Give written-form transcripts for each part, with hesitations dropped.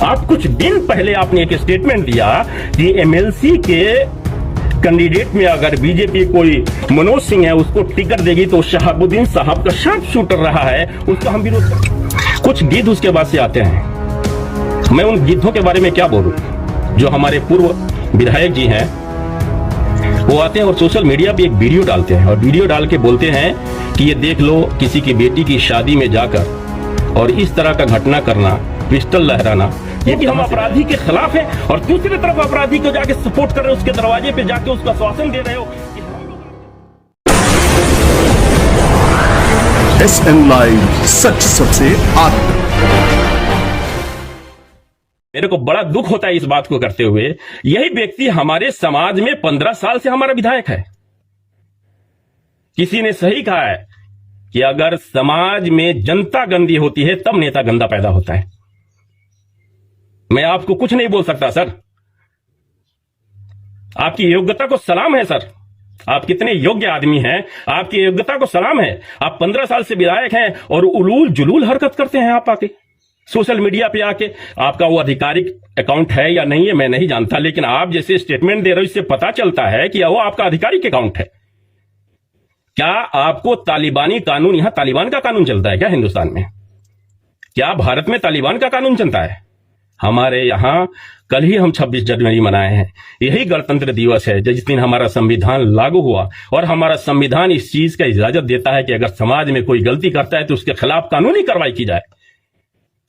आप कुछ दिन पहले आपने एक स्टेटमेंट दिया कि एमएलसी के कैंडिडेट में अगर बीजेपी कोई मनोज सिंह है उसको टिकट देगी तो शहाबुद्दीन साहब का शार्प शूटर रहा है, उसका हम विरोध करते। कुछ गिद्ध उसके बाद से आते हैं। मैं उन गिद्धों के बारे में क्या बोलूं जो हमारे पूर्व विधायक जी हैं, वो आते हैं और सोशल मीडिया पे एक वीडियो डालते हैं और वीडियो डाल के बोलते हैं कि ये देख लो किसी की बेटी की शादी में जाकर और इस तरह का घटना करना, पिस्टल लहराना, ये कि हम अपराधी के खिलाफ हैं और दूसरी तरफ अपराधी को जाके सपोर्ट कर रहे हो, उसके दरवाजे पे जाके उसको आश्वासन दे रहे हो। SN लाइव, सच सबसे आगे। मेरे को बड़ा दुख होता है इस बात को करते हुए, यही व्यक्ति हमारे समाज में 15 साल से हमारा विधायक है। किसी ने सही कहा है कि अगर समाज में जनता गंदी होती है तब नेता गंदा पैदा होता है। मैं आपको कुछ नहीं बोल सकता सर, आपकी योग्यता को सलाम है सर, आप कितने योग्य आदमी हैं, आपकी योग्यता को सलाम है। आप 15 साल से विधायक हैं और उलूल जुलूल हरकत करते हैं आप आके सोशल मीडिया पे आके। आपका वो आधिकारिक अकाउंट है या नहीं है मैं नहीं जानता, लेकिन आप जैसे स्टेटमेंट दे रहे हो इससे पता चलता है कि वो आपका आधिकारिक अकाउंट है। क्या आपको तालिबानी कानून, यहां तालिबान का कानून चलता है क्या हिंदुस्तान में? क्या भारत में तालिबान का कानून चलता है? हमारे यहां कल ही हम 26 जनवरी मनाए हैं, यही गणतंत्र दिवस है जिस दिन हमारा संविधान लागू हुआ और हमारा संविधान इस चीज का इजाजत देता है कि अगर समाज में कोई गलती करता है तो उसके खिलाफ कानूनी कार्रवाई की जाए।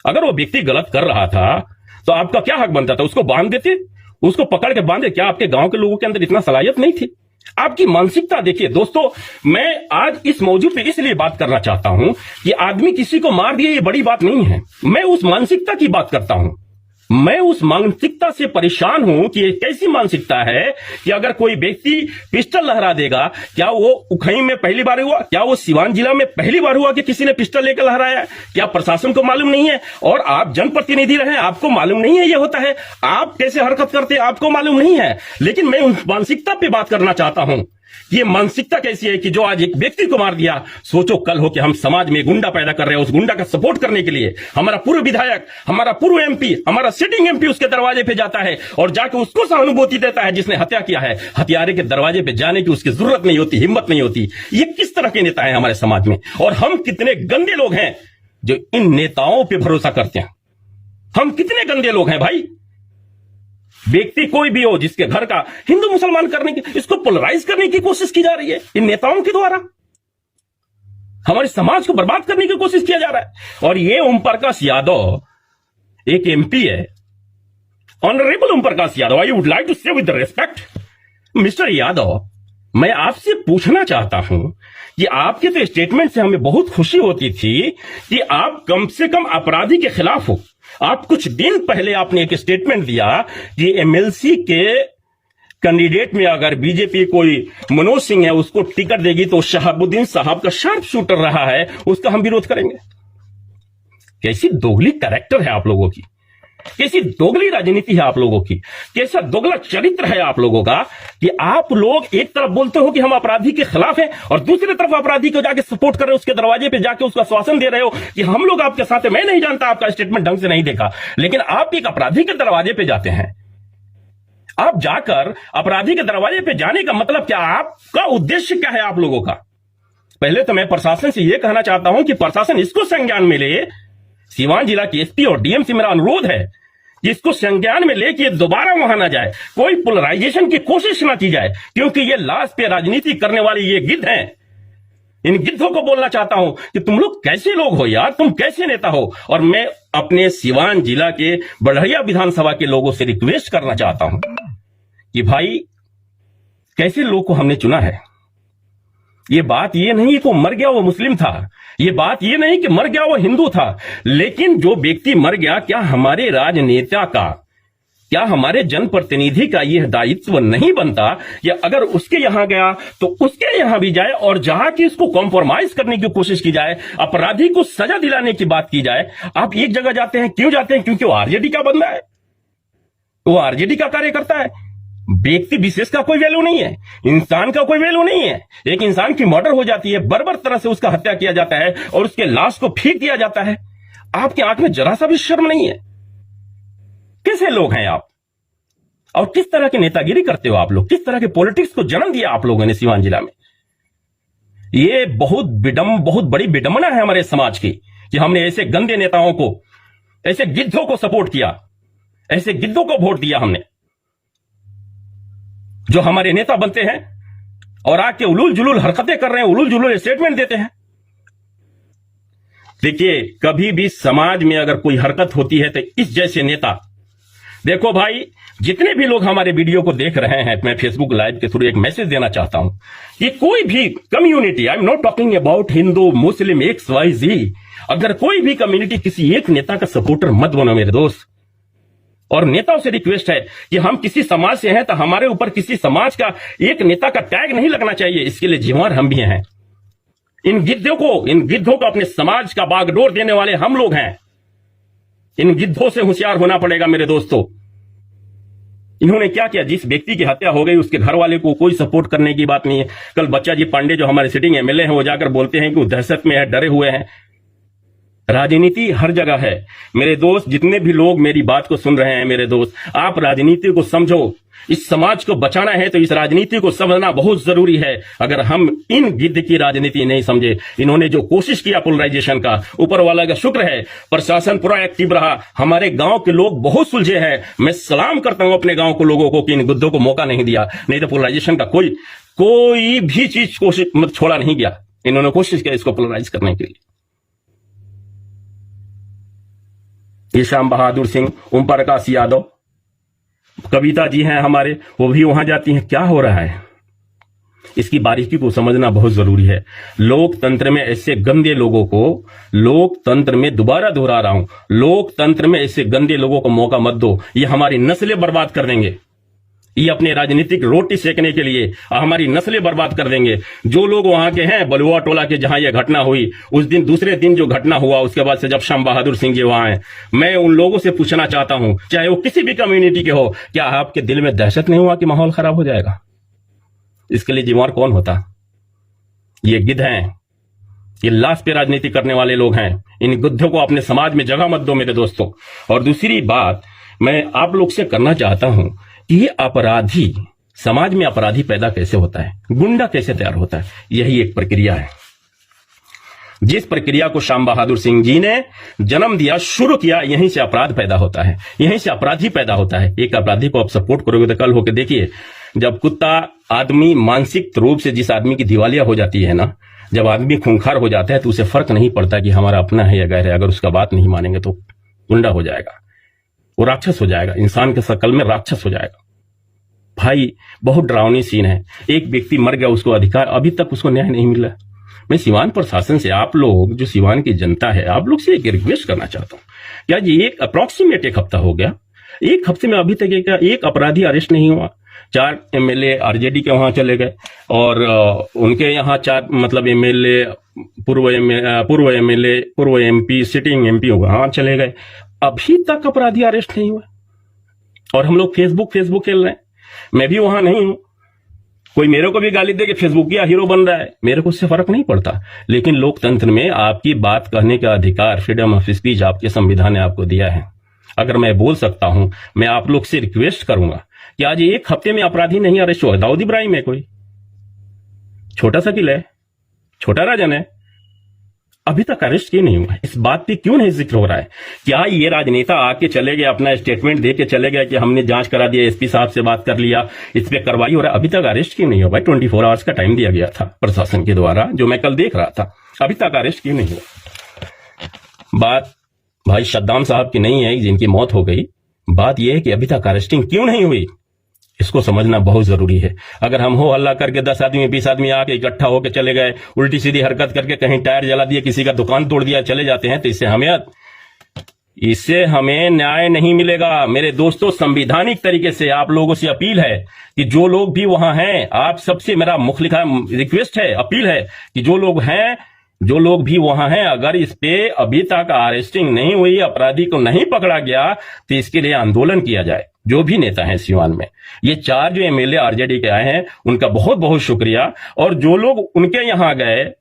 अगर वो व्यक्ति गलत कर रहा था तो आपका क्या हक बनता था? उसको बांध देते, उसको पकड़ के बांधे। क्या आपके गांव के लोगों के अंदर इतना सलाहियत नहीं थी? आपकी मानसिकता देखिए दोस्तों। मैं आज इस मौजू पे इसलिए बात करना चाहता हूं कि आदमी किसी को मार दिए ये बड़ी बात नहीं है, मैं उस मानसिकता की बात करता हूं। मैं उस मानसिकता से परेशान हूं कि एक कैसी मानसिकता है कि अगर कोई व्यक्ति पिस्टल लहरा देगा, क्या वो उखई में पहली बार हुआ? क्या वो सिवान जिला में पहली बार हुआ कि किसी ने पिस्टल लेकर लहराया? क्या प्रशासन को मालूम नहीं है? और आप जनप्रतिनिधि रहे, आपको मालूम नहीं है ये होता है? आप कैसे हरकत करते हैं आपको मालूम नहीं है? लेकिन मैं उस मानसिकता पे बात करना चाहता हूं। ये मानसिकता कैसी है कि जो आज एक व्यक्ति को मार दिया, सोचो कल हो कि हम समाज में गुंडा पैदा कर रहे हैं, उस गुंडा का सपोर्ट करने के लिए हमारा पूर्व विधायक, हमारा पूर्व एमपी, हमारा सिटिंग एमपी उसके दरवाजे पे जाता है और जाके उसको सहानुभूति देता है जिसने हत्या किया है। हत्यारे के दरवाजे पे जाने की उसकी जरूरत नहीं होती, हिम्मत नहीं होती। ये किस तरह के नेता है हमारे समाज में? और हम कितने गंदे लोग हैं जो इन नेताओं पर भरोसा करते हैं। हम कितने गंदे लोग हैं भाई। व्यक्ति कोई भी हो जिसके घर का हिंदू मुसलमान करने की, इसको पोलराइज करने की कोशिश की जा रही है इन नेताओं के द्वारा। हमारे समाज को बर्बाद करने की कोशिश किया जा रहा है। और ये ओम प्रकाश यादव एक एमपी है, honourable Om Prakash Yadav. I would like to say with respect mister Yadav, मैं आपसे पूछना चाहता हूं कि आपके तो स्टेटमेंट से हमें बहुत खुशी होती थी कि आप कम से कम अपराधी के खिलाफ हो। आप कुछ दिन पहले आपने एक स्टेटमेंट दिया कि एमएलसी के कैंडिडेट में अगर बीजेपी कोई मनोज सिंह है उसको टिकट देगी तो शहाबुद्दीन साहब का शार्प शूटर रहा है, उसका हम विरोध करेंगे। कैसी दोगली कैरेक्टर है आप लोगों की, कैसी दोगली राजनीति है आप लोगों की, कैसा दोगला चरित्र है आप लोगों का कि आप लोग एक तरफ बोलते हो कि हम अपराधी के खिलाफ हैं और दूसरी तरफ अपराधी को जाके सपोर्ट कर रहे हो, उसके दरवाजे पे जाके उसको आश्वासन दे रहे हो कि हम लोग आपके साथ हैं। मैं नहीं जानता, आपका स्टेटमेंट ढंग से नहीं देखा, लेकिन आप एक अपराधी के दरवाजे पे जाते हैं। आप जाकर अपराधी के दरवाजे पे जाने का मतलब क्या? आपका उद्देश्य क्या है आप लोगों का? पहले तो मैं प्रशासन से यह कहना चाहता हूं कि प्रशासन इसको संज्ञान में ले। सीवान जिला के एसपी और डीएम से मेरा अनुरोध है कि इसको संज्ञान में लेके दोबारा वहां ना जाए, कोई पोलराइजेशन की कोशिश ना की जाए, क्योंकि ये लाश पे राजनीति करने वाले ये गिद्ध हैं। इन गिद्धों को बोलना चाहता हूं कि तुम लोग कैसे लोग हो यार, तुम कैसे नेता हो? और मैं अपने सीवान जिला के बढ़िया विधानसभा के लोगों से रिक्वेस्ट करना चाहता हूं कि भाई कैसे लोग को हमने चुना है। ये बात ये नहीं कि वो मर गया वो मुस्लिम था, ये बात ये नहीं कि मर गया वो हिंदू था, लेकिन जो व्यक्ति मर गया, क्या हमारे राजनेता का, क्या हमारे जनप्रतिनिधि का यह दायित्व नहीं बनता कि अगर उसके यहां गया तो उसके यहां भी जाए और जहां की इसको कॉम्प्रोमाइज करने की कोशिश की जाए, अपराधी को सजा दिलाने की बात की जाए। आप एक जगह जाते हैं, क्यों जाते हैं? क्योंकि वो आरजेडी का बंदा है, वो आरजेडी का कार्यकर्ता है। व्यक्ति विशेष का कोई वैल्यू नहीं है, इंसान का कोई वैल्यू नहीं है। एक इंसान की मर्डर हो जाती है, बर्बर तरह से उसका हत्या किया जाता है और उसके लाश को फेंक दिया जाता है। आपके आंख में जरा सा भी शर्म नहीं है? कैसे लोग हैं आप? और किस तरह की नेतागिरी करते हो आप लोग? किस तरह के पॉलिटिक्स को जन्म दिया आप लोगों ने सीवान जिला में? ये बहुत बड़ी विडंबना है हमारे समाज की कि हमने ऐसे गंदे नेताओं को, ऐसे गिद्धों को सपोर्ट किया, ऐसे गिद्धों को वोट दिया हमने, जो हमारे नेता बनते हैं और आके उलूल जुलूल हरकतें कर रहे हैं, उलूल जुलूल स्टेटमेंट देते हैं। देखिए, कभी भी समाज में अगर कोई हरकत होती है तो इस जैसे नेता, देखो भाई, जितने भी लोग हमारे वीडियो को देख रहे हैं, मैं फेसबुक लाइव के थ्रू एक मैसेज देना चाहता हूं कि कोई भी community, I am not talking about Hindu Muslim XYZ, अगर कोई भी कम्युनिटी किसी एक नेता का सपोर्टर मत बनो मेरे दोस्त। और नेताओं से रिक्वेस्ट है कि हम किसी समाज से हैं तो हमारे ऊपर किसी समाज का एक नेता का टैग नहीं लगना चाहिए, इसके लिए जिम्मेदार हम भी हैं। इन गिद्धों को अपने समाज का बागडोर देने वाले हम लोग हैं। इन गिद्धों से होशियार होना पड़ेगा मेरे दोस्तों। इन्होंने क्या किया? जिस व्यक्ति की हत्या हो गई उसके घर वाले को कोई सपोर्ट करने की बात नहीं है। कल बच्चा जी पांडे जो हमारे सिटिंग MLA हैं, वो जाकर बोलते हैं कि वो दहशत में है, डरे हुए हैं। राजनीति हर जगह है मेरे दोस्त। जितने भी लोग मेरी बात को सुन रहे हैं मेरे दोस्त, आप राजनीति को समझो। इस समाज को बचाना है तो इस राजनीति को समझना बहुत जरूरी है। अगर हम इन गिद्ध की राजनीति नहीं समझे, इन्होंने जो कोशिश किया पोलराइजेशन का, ऊपर वाला का शुक्र है प्रशासन पूरा एक्टिव रहा। हमारे गांव के लोग बहुत सुलझे हैं। मैं सलाम करता हूं अपने गांव के लोगों को कि इन गिद्धों को मौका नहीं दिया, नहीं तो पोलराइजेशन का कोई भी चीज कोशिश छोड़ा नहीं गया। इन्होंने कोशिश किया इसको पोलराइज करने के लिए। ये श्याम बहादुर सिंह, ओम प्रकाश यादव, कविता जी हैं हमारे, वो भी वहां जाती हैं। क्या हो रहा है? इसकी बारीकी को समझना बहुत जरूरी है। लोकतंत्र में ऐसे गंदे लोगों को, लोकतंत्र में दोबारा दोहरा रहा हूं, लोकतंत्र में ऐसे गंदे लोगों को मौका मत दो। ये हमारी नस्लें बर्बाद कर देंगे। ये अपने राजनीतिक रोटी सेकने के लिए हमारी नस्लें बर्बाद कर देंगे। जो लोग वहां के हैं बलुआ टोला के, जहां यह घटना हुई, उस दिन दूसरे दिन जो घटना हुआ, उसके बाद से जब श्याम बहादुर सिंह जी वहां हैं, मैं उन लोगों से पूछना चाहता हूं, चाहे वो किसी भी कम्युनिटी के हो, क्या आपके दिल में दहशत नहीं हुआ कि माहौल खराब हो जाएगा? इसके लिए जिम्मेदार कौन होता? ये गिद्ध हैं, ये लाश पे राजनीति करने वाले लोग हैं। इन गिद्धों को अपने समाज में जगह मत दो मेरे दोस्तों। और दूसरी बात मैं आप लोग से करना चाहता हूं कि ये अपराधी, समाज में अपराधी पैदा कैसे होता है, गुंडा कैसे तैयार होता है, यही एक प्रक्रिया है। जिस प्रक्रिया को श्याम बहादुर सिंह जी ने जन्म दिया, शुरू किया, यहीं से अपराध पैदा होता है, यहीं से अपराधी पैदा होता है। एक अपराधी को आप सपोर्ट करोगे तो कल होकर देखिए, जब कुत्ता आदमी मानसिक रूप से, जिस आदमी की दिवालिया हो जाती है ना, जब आदमी खूंखार हो जाता है तो उसे फर्क नहीं पड़ता कि हमारा अपना है या गैर है। अगर उसका बात नहीं मानेंगे तो गुंडा हो जाएगा, वो राक्षस हो जाएगा, इंसान के शकल में राक्षस हो जाएगा। भाई, बहुत डरावनी सीन है। एक व्यक्ति मर गया, उसको अधिकार, अभी तक उसको न्याय नहीं मिला। मैं सीवान प्रशासन से, आप लोग जो सीवान की जनता है, आप लोग से एक रिक्वेस्ट करना चाहता हूं। क्या ये एक अप्रोक्सीमेट एक हफ्ता हो गया, एक हफ्ते में अभी तक एक अपराधी अरेस्ट नहीं हुआ? 4 MLA RJD के वहां चले गए और उनके यहाँ 4 मतलब MLA, पूर्व MLA, पूर्व MP, सिटिंग MP वहां चले गए। अभी तक अपराधी अरेस्ट नहीं हुआ और हम लोग फेसबुक खेल रहे हैं। मैं भी वहां नहीं हूं, कोई मेरे को भी गाली दे कि फेसबुक या हीरो बन रहा है, मेरे को उससे फर्क नहीं पड़ता। लेकिन लोकतंत्र में आपकी बात कहने का अधिकार, फ्रीडम ऑफ स्पीच आपके संविधान ने आपको दिया है। अगर मैं बोल सकता हूं, मैं आप लोग से रिक्वेस्ट करूंगा कि आज एक हफ्ते में अपराधी नहीं अरेस्ट हुआ। दाऊद इब्राहिम है, कोई छोटा सा किला है, छोटा राजन है, अभी तक अरेस्ट क्यों नहीं हुआ? इस बात पे क्यों नहीं जिक्र हो रहा है? क्या ये राजनेता आके चले गए, अपना स्टेटमेंट दे के चले गए कि हमने जांच करा दिया, SP साहब से बात कर लिया, इस पे कार्रवाई हो रहा है, अभी तक अरेस्ट क्यों नहीं हुआ? भाई 24 आवर्स का टाइम दिया गया था प्रशासन के द्वारा, जो मैं कल देख रहा था, अभी तक अरेस्ट क्यों नहीं हुआ? बात भाई सद्दाम साहब की नहीं है जिनकी मौत हो गई, बात यह है कि अभी तक अरेस्टिंग क्यों नहीं हुई, इसको समझना बहुत जरूरी है। अगर हम हो हल्ला करके 10 आदमी 20 आदमी आके इकट्ठा होकर चले गए, उल्टी सीधी हरकत करके कहीं टायर जला दिया, किसी का दुकान तोड़ दिया, चले जाते हैं, तो इससे हमें न्याय नहीं मिलेगा मेरे दोस्तों। संवैधानिक तरीके से आप लोगों से अपील है कि जो लोग भी वहां हैं, आप सबसे मेरा मुखलिखा रिक्वेस्ट है, अपील है कि जो लोग भी वहां हैं, अगर इस पे अभी तक अरेस्टिंग नहीं हुई, अपराधी को नहीं पकड़ा गया, तो इसके लिए आंदोलन किया जाए। जो भी नेता हैं सीवान में, ये 4 जो MLA RJD के आए हैं, उनका बहुत बहुत शुक्रिया। और जो लोग उनके यहां गए,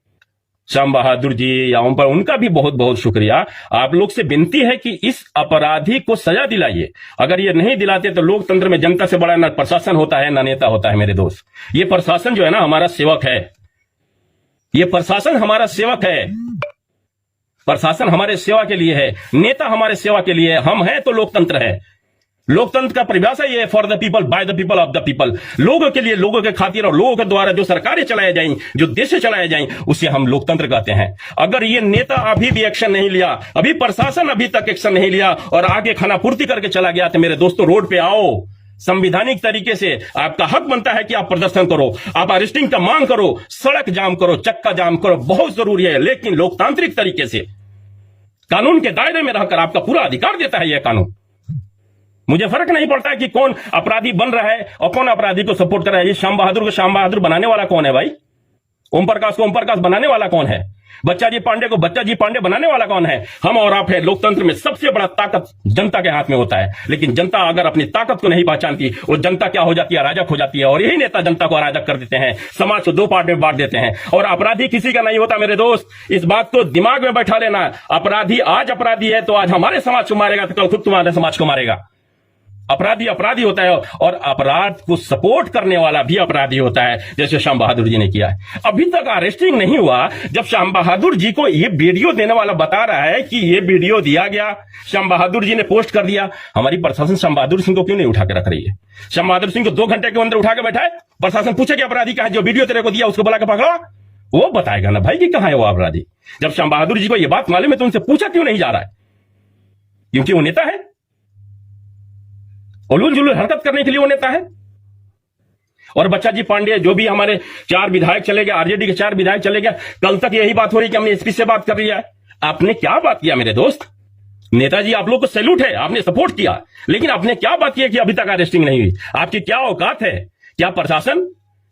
श्याम बहादुर जी या उन पर उनका भी बहुत बहुत शुक्रिया। आप लोग से विनती है कि इस अपराधी को सजा दिलाइए। अगर ये नहीं दिलाते तो लोकतंत्र में जनता से बड़ा ना प्रशासन होता है ना नेता होता है मेरे दोस्त। ये प्रशासन जो है ना हमारा सेवक है, ये प्रशासन हमारा सेवक है, प्रशासन हमारे सेवा के लिए है, नेता हमारे सेवा के लिए है। हम हैं तो लोकतंत्र है। लोकतंत्र का परिभाषा ये है, for the people, by the people, of the people. लोगों के लिए, लोगों के खातिर और लोगों के द्वारा जो सरकारें चलाए जाएं, जो देश चलाए जाएं, उसे हम लोकतंत्र कहते हैं। अगर ये नेता अभी भी एक्शन नहीं लिया, अभी प्रशासन अभी तक एक्शन नहीं लिया और आगे खानापूर्ति करके चला गया, तो मेरे दोस्तों रोड पे आओ। संवैधानिक तरीके से आपका हक बनता है कि आप प्रदर्शन करो, आप अरेस्टिंग का मांग करो, सड़क जाम करो, चक्का जाम करो, बहुत जरूरी है। लेकिन लोकतांत्रिक तरीके से कानून के दायरे में रहकर आपका पूरा अधिकार देता है यह कानून। मुझे फर्क नहीं पड़ता है कि कौन अपराधी बन रहा है और कौन अपराधी को सपोर्ट कर रहा है। ये श्याम बहादुर को श्याम बहादुर बनाने वाला कौन है भाई? ओम प्रकाश को ओम प्रकाश बनाने वाला कौन है? बच्चा जी पांडे को बच्चा जी पांडे बनाने वाला कौन है? हम और आप है। लोकतंत्र में सबसे बड़ा ताकत जनता के हाथ में होता है। लेकिन जनता अगर अपनी ताकत को नहीं पहचानती, वो जनता क्या हो जाती है? अराजक हो जाती है। और यही नेता जनता को अराजक कर देते हैं, समाज को दो पार्ट में बांट देते हैं। और अपराधी किसी का नहीं होता मेरे दोस्त, इस बात को दिमाग में बैठा लेना। अपराधी आज अपराधी है तो आज हमारे समाज को मारेगा तो कल खुद तुम्हारे समाज को मारेगा। अपराधी अपराधी होता है और अपराध को सपोर्ट करने वाला भी अपराधी होता है, जैसे श्याम बहादुर जी ने किया है। अभी तक अरेस्टिंग नहीं हुआ। जब श्याम बहादुर जी को ये वीडियो देने वाला बता रहा है कि ये वीडियो दिया गया, श्याम बहादुर जी ने पोस्ट कर दिया, हमारी प्रशासन श्याम बहादुर सिंह को क्यों नहीं उठा के रख रही है? श्याम बहादुर सिंह को 2 घंटे के अंदर उठा के बैठा है। प्रशासन पूछे कि अपराधी कहा है, जो वीडियो तेरे को दिया उसको बुला के पकड़ा, वो बताएगा ना भाई कि कहां है वो अपराधी। जब श्याम बहादुर जी को ये बात मालूम है तो उनसे पूछा क्यों नहीं जा रहा है? क्योंकि वो नेता है, उलूल जुलूल हरकत करने के लिए वो नेता है। और बच्चा जी पांडे, जो भी हमारे 4 विधायक चले गए, आरजेडी के 4 विधायक चले गए, कल तक यही बात हो रही कि हमने एसपी से बात कर लिया है। आपने क्या बात किया मेरे दोस्त? नेताजी आप लोग को सैल्यूट है, आपने सपोर्ट किया, लेकिन आपने क्या बात किया कि अभी तक अरेस्टिंग नहीं हुई? आपकी क्या औकात है? क्या प्रशासन,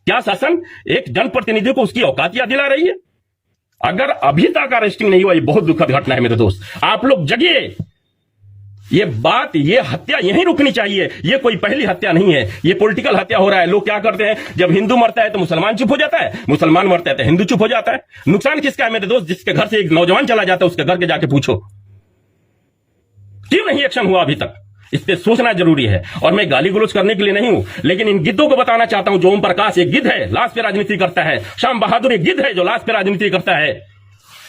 क्या शासन एक जनप्रतिनिधि को उसकी औकात याद दिला रही है? अगर अभी तक अरेस्टिंग नहीं हुआ, ये बहुत दुखद घटना है मेरे दोस्त। आप लोग जगिए। ये बात, ये हत्या यहीं रुकनी चाहिए। ये कोई पहली हत्या नहीं है, ये पॉलिटिकल हत्या हो रहा है। लोग क्या करते हैं, जब हिंदू मरता है तो मुसलमान चुप हो जाता है, मुसलमान मरता है तो हिंदू चुप हो जाता है। नुकसान किसका है मेरे दोस्त? जिसके घर से एक नौजवान चला जाता है उसके घर के जाके पूछो क्यों नहीं एक्शन हुआ अभी तक। इस पे सोचना जरूरी है। और मैं गाली गलौज करने के लिए नहीं हूं, लेकिन इन गिद्धों को बताना चाहता हूं। जो ओम प्रकाश एक गिद्ध है, लाश पे राजनीति करता है। श्याम बहादुर एक गिद्ध है जो लाश पे राजनीति करता है।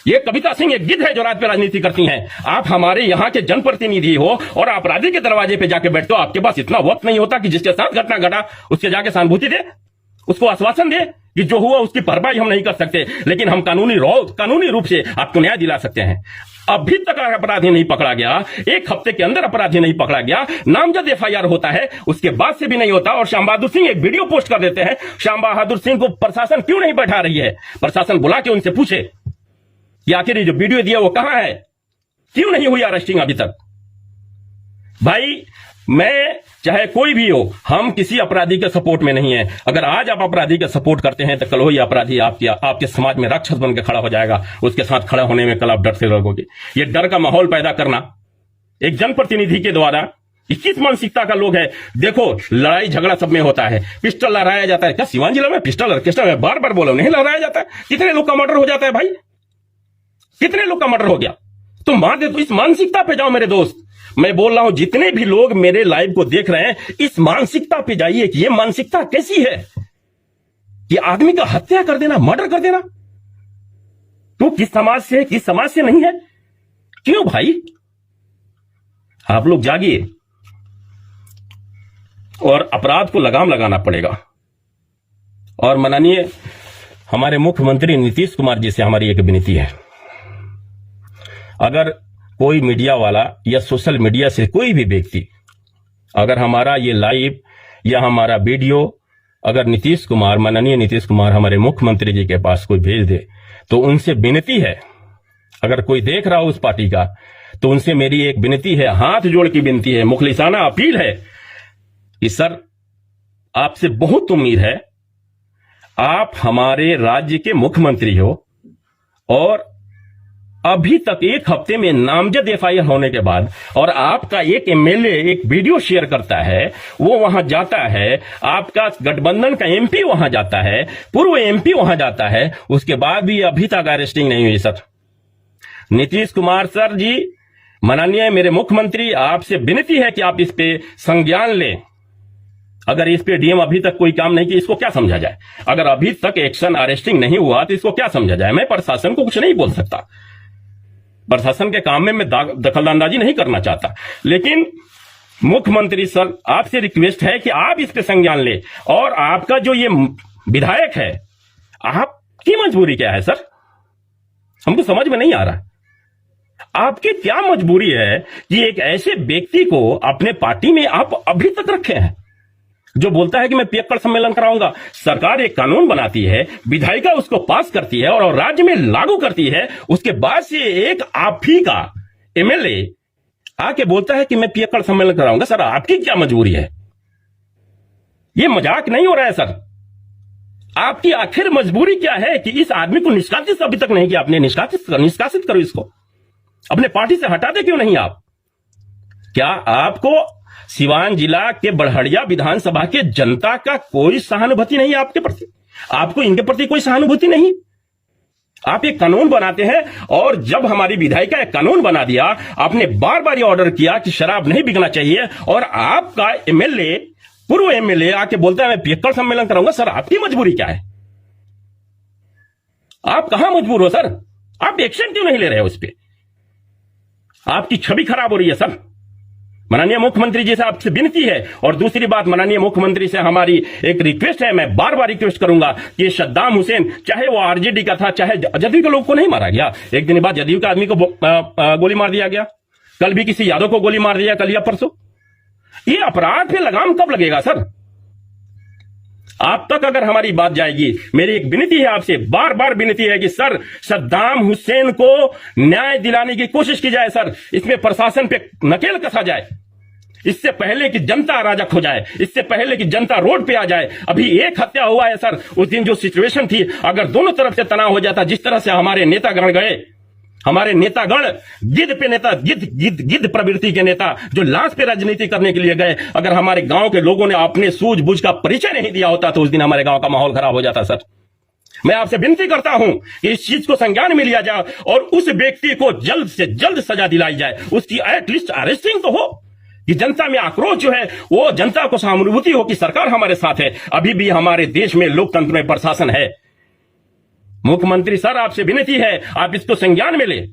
ये कविता सिंह एक गिद्ध है जो रात पे राजनीति करती हैं। आप हमारे यहाँ के जनप्रतिनिधि हो और अपराधी के दरवाजे पे जाके बैठते हो। आपके पास इतना वक्त नहीं होता कि जिसके साथ घटना घटा उसके जाके सहानुभूति दे, उसको आश्वासन दे कि जो हुआ उसकी भरपाई हम नहीं कर सकते, लेकिन हम कानूनी रूप से आपको न्याय दिला सकते हैं। अभी तक अपराधी नहीं पकड़ा गया, 1 हफ्ते के अंदर अपराधी नहीं पकड़ा गया, नामजद एफआईआर होता है, उसके बाद से भी नहीं होता। और श्याम बहादुर सिंह एक वीडियो पोस्ट कर देते हैं। श्याम बहादुर सिंह को प्रशासन क्यों नहीं बैठा रही है? प्रशासन बुला के उनसे पूछे कि आखिर ये जो वीडियो दिया वो कहां है, क्यों नहीं हुई अरेस्टिंग अभी तक? भाई मैं चाहे कोई भी हो, हम किसी अपराधी के सपोर्ट में नहीं है। अगर आज आप अपराधी का सपोर्ट करते हैं तो कल ही अपराधी आपके समाज में राक्षस बन के खड़ा हो जाएगा। उसके साथ खड़ा होने में कल आप डर से लगोगे। ये डर का माहौल पैदा करना एक जनप्रतिनिधि के द्वारा, किस मानसिकता का लोग है? देखो लड़ाई झगड़ा सब में होता है, पिस्टल लहराया जाता है। क्या सीवान जिला में पिस्टल ऑर्केस्ट्रा में बार बार बोलो नहीं लहराया जाता है? कितने लोग का मर्डर हो जाता है भाई, कितने लोग का मर्डर हो गया तो मार दे। तो इस मानसिकता पे जाओ मेरे दोस्त। मैं बोल रहा हूं जितने भी लोग मेरे लाइव को देख रहे हैं, इस मानसिकता पे जाइए कि ये मानसिकता कैसी है कि आदमी का हत्या कर देना, मर्डर कर देना। तो किस समाज से नहीं है? क्यों भाई? आप लोग जागिए और अपराध को लगाम लगाना पड़ेगा। और माननीय हमारे मुख्यमंत्री नीतीश कुमार जी से हमारी एक विनती है, अगर कोई मीडिया वाला या सोशल मीडिया से कोई भी व्यक्ति अगर हमारा ये लाइव या हमारा वीडियो अगर नीतीश कुमार, माननीय नीतीश कुमार हमारे मुख्यमंत्री जी के पास कोई भेज दे, तो उनसे विनती है, अगर कोई देख रहा हो उस पार्टी का, तो उनसे मेरी एक विनती है, हाथ जोड़ की विनती है, मुखलिसाना अपील है कि सर आपसे बहुत उम्मीद है, आप हमारे राज्य के मुख्यमंत्री हो और अभी तक एक हफ्ते में नामजद एफआईआर होने के बाद और आपका एक एमएलए एक वीडियो शेयर करता है, वो वहां जाता है, आपका गठबंधन का एमपी वहां जाता है, पूर्व एमपी वहां जाता है, उसके बाद भी अभी तक अरेस्टिंग नहीं हुई सर। नीतीश कुमार सर जी, माननीय मेरे मुख्यमंत्री, आपसे विनती है कि आप इस पे संज्ञान लें। अगर इस पे डीएम अभी तक कोई काम नहीं किया, इसको क्या समझा जाए? अगर अभी तक एक्शन अरेस्टिंग नहीं हुआ तो इसको क्या समझा जाए? मैं प्रशासन को कुछ नहीं बोल सकता, प्रशासन के काम में मैं दखलंदाजी नहीं करना चाहता, लेकिन मुख्यमंत्री सर, आपसे रिक्वेस्ट है कि आप इस पे संज्ञान ले। और आपका जो ये विधायक है, आपकी मजबूरी क्या है सर? हमको समझ में नहीं आ रहा। आपकी क्या मजबूरी है कि एक ऐसे व्यक्ति को अपने पार्टी में आप अभी तक रखे हैं, जो बोलता है कि मैं पियक्कड़ सम्मेलन कराऊंगा। सरकार एक कानून बनाती है, विधायिका उसको पास करती है और राज्य में लागू करती है, उसके बाद से एक आप ही का एमएलए आके बोलता है कि मैं पियक्कड़ सम्मेलन कराऊंगा। सर, आपकी क्या मजबूरी है? ये मजाक नहीं हो रहा है सर। आपकी आखिर मजबूरी क्या है कि इस आदमी को निष्कासित अभी तक नहीं किया आपने? निष्कासित करो इसको, अपने पार्टी से हटा दे क्यों नहीं आप? क्या आपको सिवान जिला के बड़हड़िया विधानसभा के जनता का कोई सहानुभूति नहीं है आपके प्रति? आपको इनके प्रति कोई सहानुभूति नहीं? आप एक कानून बनाते हैं और जब हमारी विधायिका एक कानून बना दिया, आपने बार बार ये ऑर्डर किया कि शराब नहीं बिकना चाहिए, और आपका एमएलए, पूर्व एमएलए आके बोलता है मैं पियक्कड़ सम्मेलन कराऊंगा। सर, आपकी मजबूरी क्या है? आप कहां मजबूर हो सर? आप एक्शन क्यों नहीं ले रहे हो उस पर? आपकी छवि खराब हो रही है सर। माननीय मुख्यमंत्री जी से आपसे विनती है। और दूसरी बात, माननीय मुख्यमंत्री से हमारी एक रिक्वेस्ट है, मैं बार बार रिक्वेस्ट करूंगा कि सद्दाम हुसैन, चाहे वो आरजेडी का था, चाहे जदयू के लोग को नहीं मारा गया। एक दिन बाद जदयू के आदमी को गोली मार दिया गया, कल भी किसी यादव को गोली मार दिया, कल या परसों। ये अपराध पे लगाम कब लगेगा सर? आप तक अगर हमारी बात जाएगी, मेरी एक विनती है आपसे, बार बार विनती है कि सर, सद्दाम हुसैन को न्याय दिलाने की कोशिश की जाए सर। इसमें प्रशासन पे नकेल कसा जाए, इससे पहले कि जनता अराजक हो जाए, इससे पहले कि जनता रोड पे आ जाए। अभी एक हत्या हुआ है सर, उस दिन जो सिचुएशन थी, अगर दोनों तरफ से तनाव हो जाता, जिस तरह से हमारे नेतागण गए, हमारे नेतागण गिद्ध पे नेता, गिद्ध प्रवृत्ति के नेता जो लाश पे राजनीति करने के लिए गए, अगर हमारे गांव के लोगों ने अपने सूझबूझ का परिचय नहीं दिया होता तो उस दिन हमारे गांव का माहौल खराब हो जाता सर। मैं आपसे विनती करता हूं कि इस चीज को संज्ञान में लिया जाए और उस व्यक्ति को जल्द से जल्द सजा दिलाई जाए, उसकी एटलीस्ट अरेस्टिंग तो हो, कि जनता में आक्रोश जो है वो जनता को सहानुभूति हो कि सरकार हमारे साथ है। अभी भी हमारे देश में लोकतंत्र में प्रशासन है। मुख्यमंत्री सर, आपसे विनती है, आप इसको संज्ञान में लें।